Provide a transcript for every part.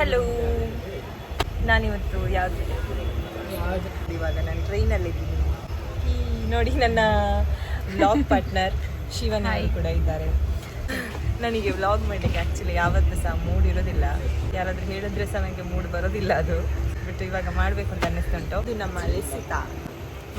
Hello, ನಾನಿವತ್ತು ಯಾವುದು ಇವಾಗ ನಾನು ಟ್ರೈನಲ್ಲಿದ್ದೀನಿ. ನೋಡಿ ನನ್ನ ವ್ಲಾಗ್ ಪಾರ್ಟ್ನರ್ ಶಿವನ್ ಕೂಡ ಇದ್ದಾರೆ. ನನಗೆ ವ್ಲಾಗ್ ಮಾಡಲಿಕ್ಕೆ ಆ್ಯಕ್ಚುಲಿ ಯಾವತ್ತೂ ಸಹ ಮೂಡ್ ಇರೋದಿಲ್ಲ. ಯಾರಾದರೂ ಹೇಳಿದ್ರೆ ಸಹ ನನಗೆ ಮೂಡ್ ಬರೋದಿಲ್ಲ ಅದು. ಬಟ್ ಇವಾಗ ಮಾಡಬೇಕು ಅಂತ ಅನ್ನಿಸ್ತುಂಟು. ಇದು ನಮ್ಮ ಲಿಸಿತಾ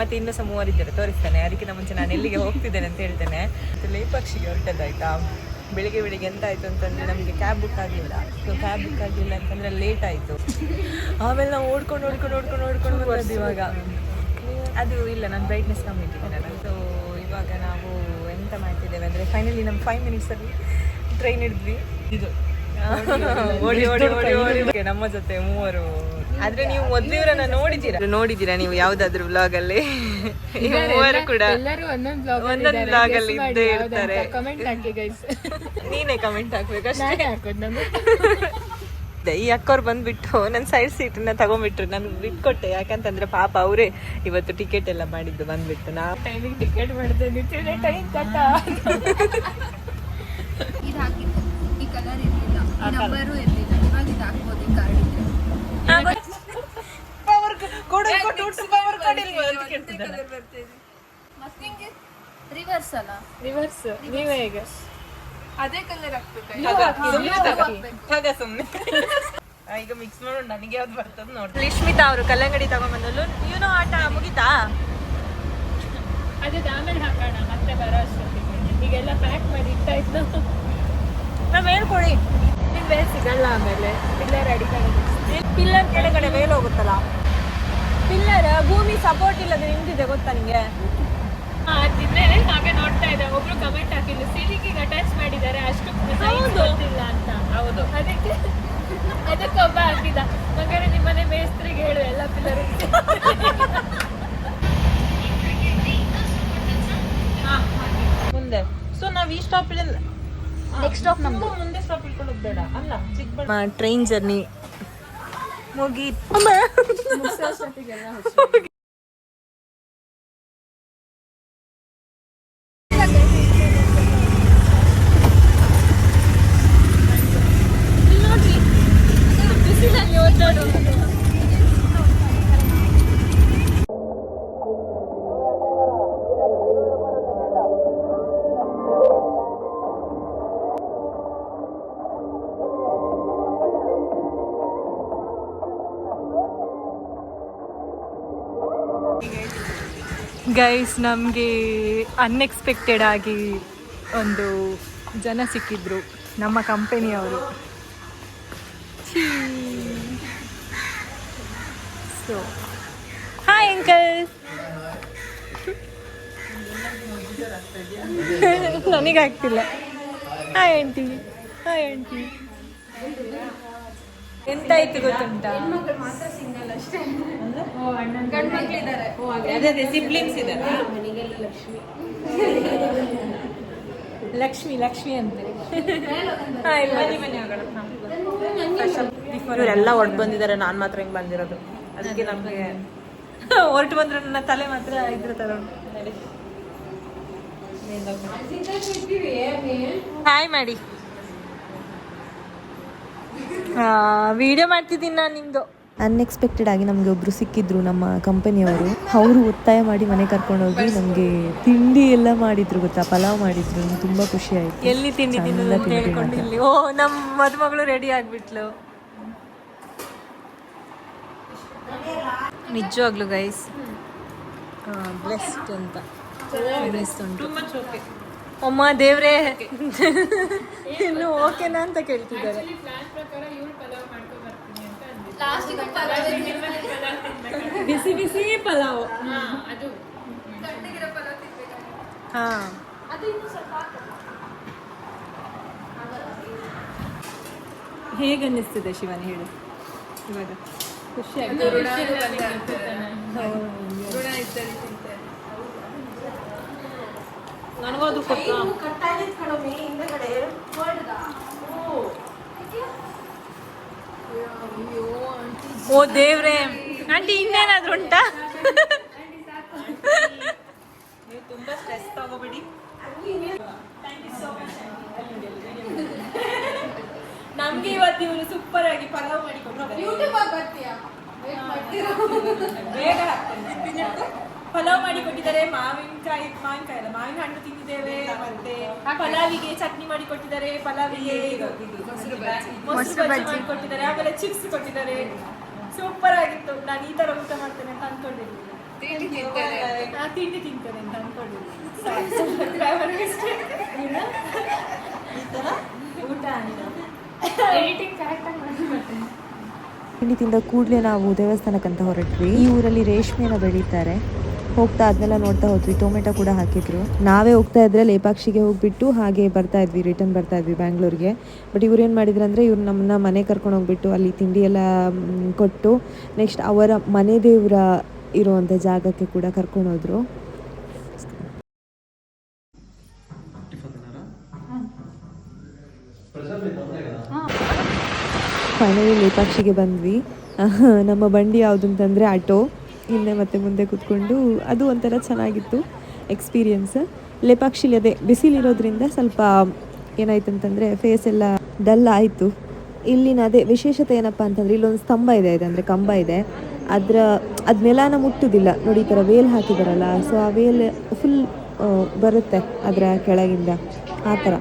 ಮತ್ತು ಇನ್ನೂ ಸಹ ಮೂವರಿದ್ದಾರೆ, ತೋರಿಸ್ತಾನೆ. ಅದಕ್ಕಿಂತ ಮುಂಚೆ ನಾನು ಎಲ್ಲಿಗೆ ಹೋಗ್ತಿದ್ದೇನೆ ಅಂತ ಹೇಳ್ತೇನೆ. ಮತ್ತು ಲೇಪಾಕ್ಷಿಗೆ ಹೊರಟದ್ದಾಯ್ತಾ. ಬೆಳಿಗ್ಗೆ ಎಂತ ಆಯಿತು ಅಂತಂದರೆ ನಮಗೆ ಕ್ಯಾಬ್ ಬುಕ್ ಆಗಲಿಲ್ಲ. ಸೊ ಕ್ಯಾಬ್ ಬುಕ್ ಆಗಲಿಲ್ಲ ಅಂತಂದರೆ ಲೇಟ್ ಆಯಿತು. ಆಮೇಲೆ ನಾವು ಓಡ್ಕೊಂಡು ಬಂದದ್ದು. ಇವಾಗ ಅದು ಇಲ್ಲ, ನಾನು ಬ್ರೈಟ್ನೆಸ್ ಕಮ್ಮಿ ಇಟ್ಟಿದ್ದೇನೆ. ಸೊ ಇವಾಗ ನಾವು ಎಂತ ಮಾಡ್ತಿದ್ದೇವೆ ಅಂದರೆ ಫೈನಲಿ ನಮ್ಮ 5 ಮಿನಿಟ್ಸಲ್ಲಿ ಟ್ರೈನ್ ಹಿಡಿದ್ವಿ. ಇದು ಓಡಿ ನಮ್ಮ ಜೊತೆ ಮೂವರು. ಆದ್ರೆ ನೀವು ಮೊದಲು ಇವರನ್ನ ನೋಡಿದ್ದೀರಾ ನೀವು ಯಾವುದಾದ್ರೂ ವ್ಲಾಗಲ್ಲಿ? ಮೂವರು ಕೂಡ ಒಂದೊಂದು ವ್ಲಾಗಲ್ಲಿ ಇದ್ದೇ ಇರ್ತಾರೆ. ನೀನೇ ಕಮೆಂಟ್ ಹಾಕ್ಬೇಕಷ್ಟೇ. ಈ ಅಕ್ಕವ್ರು ಬಂದ್ಬಿಟ್ಟು ನನ್ನ ಸೈಡ್ ಸೀಟನ್ನ ತಗೊಂಡ್ಬಿಟ್ರು. ನಾನು ಬಿಟ್ಕೊಟ್ಟೆ, ಯಾಕಂತಂದ್ರೆ ಪಾಪ ಅವರೇ ಇವತ್ತು ಟಿಕೆಟ್ ಎಲ್ಲ ಮಾಡಿದ್ದು ಬಂದ್ಬಿಟ್ಟು. ನಾ ಟೈಮಿಗೆ ಟಿಕೆಟ್ ಮಾಡಿದೆ. ಟೈಮ್ ಕಟ್ಟ ಈ ಕಲರ್ ಇರಲಿಲ್ಲ, ಈ ನಂಬರು ಇರಲಿಲ್ಲ. ಇವಾಗ ಇದು ಹಾಕ್ಬೋದು ಈ ಕಾರ್ಡ್ ಇದ್ರೆ. ರಿವರ್ಸ್ ಅಲ್ಲ, ರಿವರ್ಸ್ ನೀವೇ ಈಗ ಅದೇ ಕಲರ್ ಹಾಕ್ಬೇಕು. ಸುಮ್ಮನೆ ಈಗ ಮಿಕ್ಸ್ ಮಾಡೋಣ. ನನಗೆ ಯಾವ್ದು ಬರ್ತದೆ ನೋಡಿ. ಲಿಶ್ಮಿತಾ ಅವರು ಕಲ್ಲಂಗಡಿ ತಗೊಂಡ್ಬಂದಲು. ಏನೋ ಆಟ ಮುಗಿತಾ? ಅದೇ ಆಮೇಲೆ ಹಾಕೋಣ, ಮತ್ತೆ ಬರೋ ಅಷ್ಟೊತ್ತಿಗೆ. ಈಗೆಲ್ಲ ಪ್ಯಾಕ್ ಮಾಡಿ ಇಟ್ಟಾಯ್ತು. ನಾವು ಹೇಳ್ಕೊಡಿ, ನಿಮ್ಗೆ ಬೇರೆ ಸಿಗಲ್ಲ. ಆಮೇಲೆ ಪಿಲ್ಲರ್ ಅಡಿಕೆ, ಪಿಲ್ಲರ್ ಕೆಳಗಡೆ ಮೇಲೆ ಹೋಗುತ್ತಲ್ಲ. ಪಿಲ್ಲರ್ ಭೂಮಿ ಸಪೋರ್ಟ್ ಇಲ್ಲದೆ ನಿಂತಿದೆ, ಗೊತ್ತಾ ನಿಂಗೆ? ತಿನ್ನೇ ಹಾಗೆ ನೋಡ್ತಾ ಇದ್ದೆ. ಒಬ್ರು ಕಮೆಂಟ್ ಹಾಕಿಲ್ಲ, ಸೀಲಿಂಗಿಗೆ ಅಟ್ಯಾಚ್ ಮಾಡಿದ್ದಾರೆ, ಅಷ್ಟು ಗೊತ್ತಿಲ್ಲ ಅಂತ. ಹೌದು, ಅದಕ್ಕೊಬ್ಬ ಹಾಕಿದ. ಹಾಗಾದ್ರೆ ನಿಮ್ಮನೆ ಮೇಸ್ತ್ರಿಗೆ ಹೇಳು ಎಲ್ಲ ಪಿಲ್ಲರ್ ಮುಂದೆ. ಸೊ ನಾವು ಈ ಸ್ಟಾಪ್ ಇಲ್ಲ, ನೆಕ್ಸ್ಟ್ ಸ್ಟಾಪ್ ನಮ್ದು. ಮುಂದೆ ಸ್ಟಾಪ್ ಇಟ್ಕೊಂಡು ಹೋಗ್ಬೇಡ. ಅಲ್ಲ, ಚಿಕ್ಕಬಳ್ಳಾಪುರ ಟ್ರೈನ್ ಜರ್ನಿ ಮುಗೀತು. ಗೈಸ್, ನಮಗೆ ಅನ್ಎಕ್ಸ್ಪೆಕ್ಟೆಡ್ ಆಗಿ ಒಂದು ಜನ ಸಿಕ್ಕಿದ್ರು, ನಮ್ಮ ಕಂಪನಿಯವರು. So hi uncle. ನನಗಾಗ್ತಿಲ್ಲ. Hi aunty, hi aunty. ಎಂತಾಯ್ತು ಗೊತ್ತುಂಟಾ? ಅದೇ ಸಿಬ್ಲಿಂಗ್ಸ್ ಇದ್ದಾರೆ. ಲಕ್ಷ್ಮಿ ಅಂತೆ. ಇವರೆಲ್ಲ ಹೊರಟು ಬಂದಿದ್ದಾರೆ, ನಾನು ಮಾತ್ರ ಹಿಂಗೆ ಬಂದಿರೋದು. ಅದಕ್ಕೆ ನಮಗೆ ಹೊರಟು ಬಂದ್ರೆ ನನ್ನ ತಲೆ ಮಾತ್ರ ಇದ್ರ ತರ. ಹಾಯ್ ಮಾಡಿ. ವಿಡಿಯೋ ಮಾಡ್ತಿದ್ದೀನಿ ನಾನು ನಿಮ್ಮದು. ಅನ್ಎಕ್ಸ್ಪೆಕ್ಟೆಡ್ ಆಗಿ ನಮಗೆ ಒಬ್ಬರು ಸಿಕ್ಕಿದ್ರು, ನಮ್ಮ ಕಂಪನಿಯವರು. ಅವರು ಒತ್ತಾಯ ಮಾಡಿ ಮನೆ ಕರ್ಕೊಂಡೋಗಿ ನಮಗೆ ತಿಂಡಿ ಎಲ್ಲ ಮಾಡಿದ್ರು, ಗೊತ್ತಾ? ಪಲಾವ್ ಮಾಡಿದ್ರು. ತುಂಬ ಖುಷಿ ಆಯಿತು. ಎಲ್ಲಿ ತಿಂಡಿ ಹೇಳ್ಕೊಂಡಿಲ್ಲಿ. ಓ, ನಮ್ಮ ಮದುಮಗಳು ರೆಡಿ ಆಗಿಬಿಟ್ಲು. ನಿಜವಾಗ್ಲು ಗೈಸ್ ಬ್ಲೆಸ್ಡ್ ಅಂತ ಅನ್ನಿಸ್ತುಂಟು. ಅಮ್ಮ ದೇವ್ರೇ, ಇನ್ನು ಓಕೆನಾ ಅಂತ ಕೇಳ್ತಿದ್ದಾರೆ. ಬಿಸಿ ಬಿಸಿ ಪಲಾವ್. ಹಾ, ಹೇಗೆ ಅನ್ನಿಸ್ತಿದೆ ಶಿವನ್, ಹೇಳು ಇವಾಗ? ಖುಷಿ ಆಗಿದೆ. ನನಗೋದು ಕೊಟ್ಟು. ಓ ದೇವ್ರೆ, ಆಂಟಿ ಇನ್ನೇನಾದ್ರೂ ಉಂಟಾ? ನೀವು ತುಂಬಾ ಸ್ಟ್ರೆಸ್ ತಗೋಬೇಡಿ. ನಮ್ಗೆ ಇವತ್ತು ಇವರು ಸೂಪರ್ ಆಗಿ ಪಲಾವ್ ಮಾಡಿ ಬೇಗ ಹಾಕ್ತೇನೆ. ಪಲಾವ್ ಮಾಡಿ ಕೊಟ್ಟಿದ್ದಾರೆ. ಮಾವಿನಕಾಯಿ ಅಲ್ಲ, ಮಾವಿನ ಹಣ್ಣು ತಿಂದಿದ್ದೇವೆ. ಮತ್ತೆ ಪಲಾವಿಗೆ ಚಟ್ನಿ ಮಾಡಿ ಕೊಟ್ಟಿದ್ದಾರೆ. ಪಲಾವಿಗೆ ಮೊಸರು ಬಜ್ಜಿ ಮಾಡಿ ಕೊಟ್ಟಿದ್ದಾರೆ. ಆಮೇಲೆ ಚಿಪ್ಸ್ ಕೊಟ್ಟಿದ್ದಾರೆ. ಸೂಪರ್ ಆಗಿತ್ತು. ನಾನು ಈ ತರ ಊಟ ಮಾಡ್ತೇನೆ ಅಂತ ಅನ್ಕೊಂಡಿರ್ಲಿಲ್ಲ. ತಿಂಡಿ ತಿಂತೇನೆ ಅಂತ ಅನ್ಕೊಂಡಿರ್ಲಿಲ್ಲ. ಈ ತರ ಊಟ ಎಡಿಟಿಂಗ್ ಕರೆಕ್ಟಾಗಿ ಮಾಡಿ. ತಿಂಡಿ ತಿಂದ ಕೂಡಲೇ ನಾವು ದೇವಸ್ಥಾನಕ್ಕಂತ ಹೊರಟ್ವಿ. ಈ ಊರಲ್ಲಿ ರೇಷ್ಮೆನ ಬೆಳೀತಾರೆ. ಹೋಗ್ತಾ ಅದನ್ನೆಲ್ಲ ನೋಡ್ತಾ ಹೋದ್ವಿ. ಟೊಮೆಟೊ ಕೂಡ ಹಾಕಿದ್ರು. ನಾವೇ ಹೋಗ್ತಾ ಇದ್ರೆ ಲೇಪಾಕ್ಷಿಗೆ ಹೋಗ್ಬಿಟ್ಟು ಹಾಗೆ ಬರ್ತಾ ಇದ್ವಿ, ರಿಟರ್ನ್ ಬರ್ತಾ ಇದ್ವಿ ಬ್ಯಾಂಗ್ಳೂರಿಗೆ. ಬಟ್ ಇವ್ರು ಏನು ಮಾಡಿದ್ರು ಅಂದರೆ ಇವ್ರು ನಮ್ಮನ್ನ ಮನೆ ಕರ್ಕೊಂಡು ಹೋಗ್ಬಿಟ್ಟು ಅಲ್ಲಿ ತಿಂಡಿ ಎಲ್ಲ ಕೊಟ್ಟು ನೆಕ್ಸ್ಟ್ ಅವರ ಮನೆ ದೇವರ ಇರುವಂಥ ಜಾಗಕ್ಕೆ ಕೂಡ ಕರ್ಕೊಂಡು ಹೋದ್ರು. ಫೈನಲಿ ಲೇಪಾಕ್ಷಿಗೆ ಬಂದ್ವಿ. ನಮ್ಮ ಬಂಡಿ ಯಾವುದು ಅಂತಂದರೆ ಆಟೋ. ಹಿಂದೆ ಮತ್ತು ಮುಂದೆ ಕೂತ್ಕೊಂಡು ಅದು ಒಂಥರ ಚೆನ್ನಾಗಿತ್ತು ಎಕ್ಸ್ಪೀರಿಯನ್ಸ್. ಲೇಪಾಕ್ಷಿಲಿ ಅದೇ ಬಿಸಿಲಿರೋದ್ರಿಂದ ಸ್ವಲ್ಪ ಏನಾಯ್ತು ಅಂತಂದರೆ ಫೇಸ್ ಎಲ್ಲ ಡಲ್ ಆಯಿತು. ಇಲ್ಲಿನ ಅದೇ ವಿಶೇಷತೆ ಏನಪ್ಪ ಅಂತಂದರೆ ಇಲ್ಲೊಂದು ಸ್ತಂಭ ಇದೆ, ಅಂದರೆ ಕಂಬ ಇದೆ. ಅದು ನೆಲನ ಮುಟ್ಟುವುದಿಲ್ಲ ನೋಡಿ, ಈ ಥರ ವೇಲ್ ಹಾಕಿದಾರಲ್ಲ, ಸೊ ಆ ವೇಲ್ ಫುಲ್ ಬರುತ್ತೆ ಅದರ ಕೆಳಗಿಂದ ಆ ಥರ.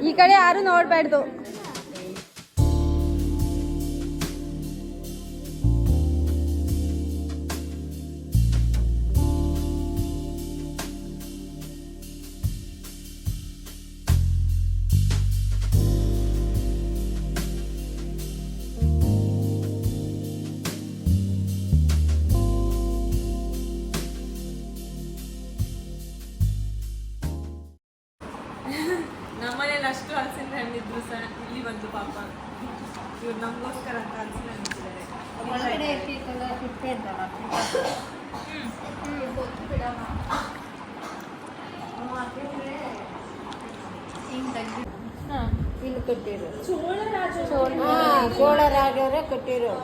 ಈ ಕಡೆ ಯಾರು ನೋಡ್ಬಾರ್ದು. ನಮ್ಮನೇಲಿ ಅಷ್ಟು ಹಲಸಿನ ಹಣ್ಣಿದ್ರು ಸಹ ಇಲ್ಲಿ ಬಂದು ಪಾಪ ಇವ್ರು ನಮಗೋಸ್ಕರ ಅಂತ ಹಲಸಿನ ಹಣ್ಣಿದ್ದಾರೆ. ಇಲ್ಲಿ ಕಟ್ಟಿರೋ ಚೋಳರಾಜರೇ ಕಟ್ಟಿರೋ.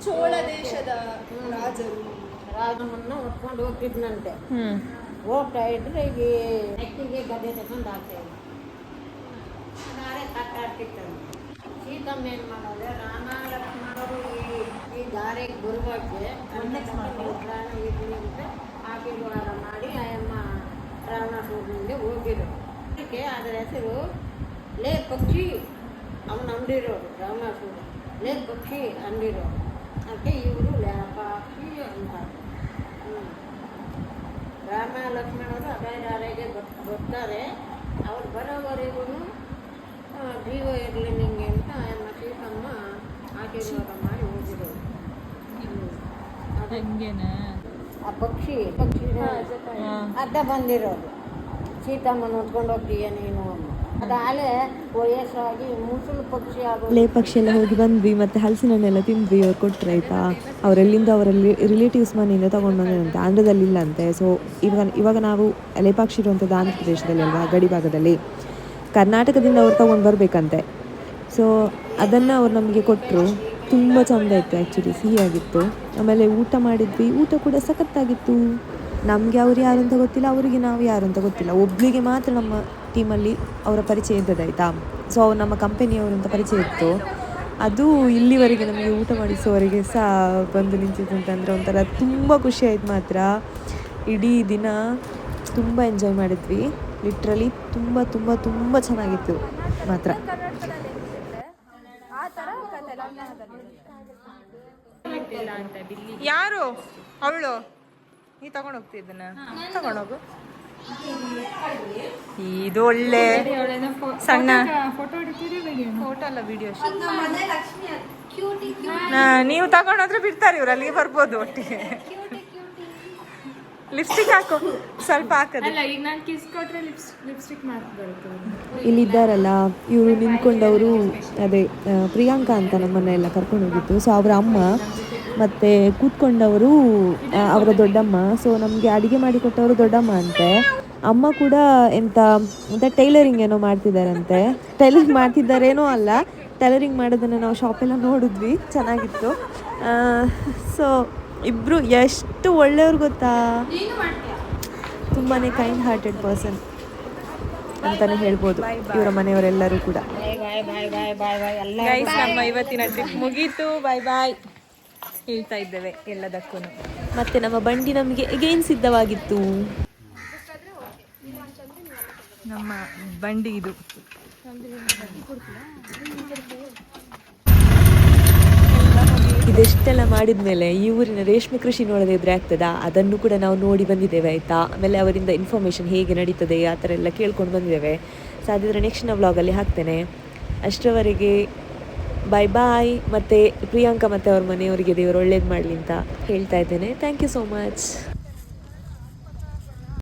ಚೋಳ ದೇಶದ ರಾಜರು ರಾಜನನ್ನ ಹೊತ್ಕೊಂಡು ಹೋಗ್ತಿದ್ನಂತೆ. ಹೋಗ್ತಾ ಇದ್ರೆ ಈ ನೆಕ್ಕಿಗೆ ಗದೆ ತಗೊಂಡು ಹಾಕ್ತೇವೆ. ನಾಳೆ ಕಟ್ಟಾಡ್ತಿತ್ತಂತೆ. ಸೀತಮ್ಮ ಏನು ಮಾಡೋದು, ರಾಮ ಲಕ್ಷ್ಮಣರು ಈ ದಾರಿಗೆ ಬರುವಾಗೆ ಪ್ರಾಣ ಇದ್ರಿಂದ ಆಶೀರ್ವಾದ ಮಾಡಿ ಅಯ್ಯಮ್ಮ ರಾವಣಾಸುರನಿಗೆ ಹೋಗಿರು. ಅದಕ್ಕೆ ಅದರ ಹೆಸರು ಲೇ ಪಕ್ಷಿ ಅವನು ಅಂದಿರೋರು. ರಾವಣಾಸುರ ಲೇ ಪಕ್ಷಿ ಅಂದಿರೋರು. ಅದಕ್ಕೆ ಇವರು ಲೇಪಾಕ್ಷಿ ಅಂತ. ರಾಮ ಲಕ್ಷ್ಮಣರು ಅಭಯದಾರೆಗೆ ಬರ್ತಾರೆ. ಅವ್ರು ಬರೋವರೆಗೂ ಜೀವ ಇರಲಿ ನಿಂಗೆ ಅಂತ ಅಮ್ಮ ಸೀತಮ್ಮ ಆಶೀರ್ವಾದ ಮಾಡಿ ಹೋಗಿರೋರು. ಆ ಪಕ್ಷಿ ಅಡ್ಡ ಬಂದಿರೋದು. ಸೀತಮ್ಮನ ಹೊತ್ಕೊಂಡು ಹೋಗ್ತೀಯ ನೀನು ಅಮ್ಮ. ಅದಾಲೆ ವಯಸ್ಸಾಗಿ ಮುಸುಳು ಪಕ್ಷಿ ಆಗೋದು. ಲೇಪಾಕ್ಷಿ ಎಲ್ಲ ಹೋಗಿ ಬಂದ್ವಿ, ಮತ್ತು ಹಲಸಿನ ಹಣ್ಣೆಲ್ಲ ತಿಂದ್ವಿ. ಅವ್ರು ಕೊಟ್ಟರೆ ಆಯಿತಾ, ಅವರೆಲ್ಲಿಂದ ಅವರಲ್ಲಿ ರಿಲೇಟಿವ್ಸ್ ಮನೆಯಿಂದ ತೊಗೊಂಡು ಬಂದಂತೆ. ಆಂಧ್ರದಲ್ಲಿ ಇಲ್ಲಂತೆ. ಸೊ ಇವಾಗ ನಾವು ಲೇಪಾಕ್ಷಿ ಇರುವಂಥದ್ದು ಆಂಧ್ರ ಪ್ರದೇಶದಲ್ಲಿ ಅಲ್ವಾ, ಗಡಿ ಭಾಗದಲ್ಲಿ. ಕರ್ನಾಟಕದಿಂದ ಅವ್ರು ತೊಗೊಂಡು ಬರಬೇಕಂತೆ. ಸೊ ಅದನ್ನು ಅವ್ರು ನಮಗೆ ಕೊಟ್ಟರು. ತುಂಬ ಚೆಂದ ಇತ್ತು ಆ್ಯಕ್ಚುಲಿ, ಸಿಹಿಯಾಗಿತ್ತು. ಆಮೇಲೆ ಊಟ ಮಾಡಿದ್ವಿ. ಊಟ ಕೂಡ ಸಖತ್ತಾಗಿತ್ತು. ನಮಗೆ ಅವ್ರು ಯಾರು ಅಂತ ಗೊತ್ತಿಲ್ಲ, ಅವರಿಗೆ ನಾವು ಯಾರು ಅಂತ ಗೊತ್ತಿಲ್ಲ. ಒಬ್ಬಳಿಗೆ ಮಾತ್ರ ನಮ್ಮ ಟೀಮಲ್ಲಿ ಅವರ ಪರಿಚಯ ಇದ್ದದಾಯ್ತಾ. ಸೊ ಅವ್ರು ನಮ್ಮ ಕಂಪನಿಯವರು ಅಂತ ಪರಿಚಯ ಇತ್ತು. ಅದು ಇಲ್ಲಿವರೆಗೆ ನಮಗೆ ಊಟ ಮಾಡಿಸೋವರೆಗೆ ಸಹ ಬಂದು ನಿಂತಿತ್ತು ಅಂತಂದರೆ ಒಂಥರ ತುಂಬ ಖುಷಿ ಆಯ್ತು ಮಾತ್ರ. ಇಡೀ ದಿನ ತುಂಬ ಎಂಜಾಯ್ ಮಾಡಿದ್ವಿ. ಲಿಟ್ರಲಿ ತುಂಬ ತುಂಬ ತುಂಬ ಚೆನ್ನಾಗಿತ್ತು ಮಾತ್ರ. ಯಾರು ಅವಳು? ನೀ ತಗೊಂಡು ಹೋಗ್ತಿದ್ದನ ತಗೊಂಡೋಗು. ಇದು ಒಳ್ಳೆ ಸಣ್ಣ ಫೋಟೋ ಅಲ್ಲ, ವಿಡಿಯೋ. ನೀವು ತಗೊಂಡೋದ್ರೆ ಬಿಡ್ತಾರೆ ಇವ್ರು, ಅಲ್ಲಿಗೆ ಬರ್ಬೋದು ಒಟ್ಟಿಗೆ. ಲಿಪ್ಸ್ಟಿಕ್ ಹಾಕು, ಸ್ವಲ್ಪ ಹಾಕದು. ಇಲ್ಲಿದ್ದಾರಲ್ಲ ಇವರು ನಿಂತ್ಕೊಂಡವರು, ಅದೇ ಪ್ರಿಯಾಂಕಾ ಅಂತ ನಮ್ಮನ್ನ ಎಲ್ಲ ಕರ್ಕೊಂಡು ಹೋಗಿತ್ತು. ಸೊ ಅವರ ಅಮ್ಮ ಮತ್ತು ಕೂತ್ಕೊಂಡವರು ಅವರ ದೊಡ್ಡಮ್ಮ. ಸೊ ನಮಗೆ ಅಡುಗೆ ಮಾಡಿಕೊಟ್ಟವರು ದೊಡ್ಡಮ್ಮ ಅಂತೆ. ಅಮ್ಮ ಕೂಡ ಎಂತ ಟೈಲರಿಂಗ್ ಏನೋ ಮಾಡ್ತಿದ್ದಾರಂತೆ. ಟೈಲರಿಂಗ್ ಮಾಡ್ತಿದ್ದಾರೇನೋ ಅಲ್ಲ, ಟೈಲರಿಂಗ್ ಮಾಡೋದನ್ನು ನಾವು ಶಾಪೆಲ್ಲ ನೋಡಿದ್ವಿ, ಚೆನ್ನಾಗಿತ್ತು. ಸೊ ಇಬ್ಬರು ಎಷ್ಟು ಒಳ್ಳೆಯವ್ರು ಗೊತ್ತಾ, ತುಂಬಾ ಕೈಂಡ್ ಹಾರ್ಟೆಡ್ ಪರ್ಸನ್ ಅಂತಲೇ ಹೇಳ್ಬೋದು ಇವರ ಮನೆಯವರೆಲ್ಲರೂ ಕೂಡ. ಗೈಸ್, ನಮ್ಮ ಇವತ್ತಿನ ಟ್ರಿಪ್ ಮುಗೀತು. ಬಾಯ್ ಬಾಯ್ ಹೇಳ್ತಾ ಇದ್ದೇವೆ ಎಲ್ಲದಕ್ಕೂ. ಮತ್ತೆ ನಮ್ಮ ಬಂಡಿ ನಮಗೆ ಎಗೇನ್ ಸಿದ್ಧವಾಗಿತ್ತು. ನಮ್ಮ ಬಂಡಿ ಇದು. ಇದೆಷ್ಟೆಲ್ಲ ಮಾಡಿದ ಮೇಲೆ ಈ ಊರಿನ ರೇಷ್ಮೆ ಕೃಷಿ ನೋಡದೇ ಇದ್ರೆ ಆಗ್ತದಾ, ಅದನ್ನು ಕೂಡ ನಾವು ನೋಡಿ ಬಂದಿದ್ದೇವೆ ಆಯಿತಾ. ಆಮೇಲೆ ಅವರಿಂದ ಇನ್ಫಾರ್ಮೇಷನ್ ಹೇಗೆ ನಡೀತದೆ ಆ ಥರ ಎಲ್ಲ ಕೇಳ್ಕೊಂಡು ಬಂದಿದ್ದೇವೆ. ಸಾಧ್ಯದರೆ ನೆಕ್ಸ್ಟ್ನ ವ್ಲಾಗಲ್ಲಿ ಹಾಕ್ತೇನೆ. ಅಷ್ಟರವರೆಗೆ ಬಾಯ್ ಬಾಯ್. ಮತ್ತು ಪ್ರಿಯಾಂಕಾ ಮತ್ತು ಅವ್ರ ಮನೆಯವರಿಗೆ ದೇವರು ಒಳ್ಳೇದು ಮಾಡಲಿ ಅಂತ ಹೇಳ್ತಾ ಇದ್ದೇನೆ. Thank you so much.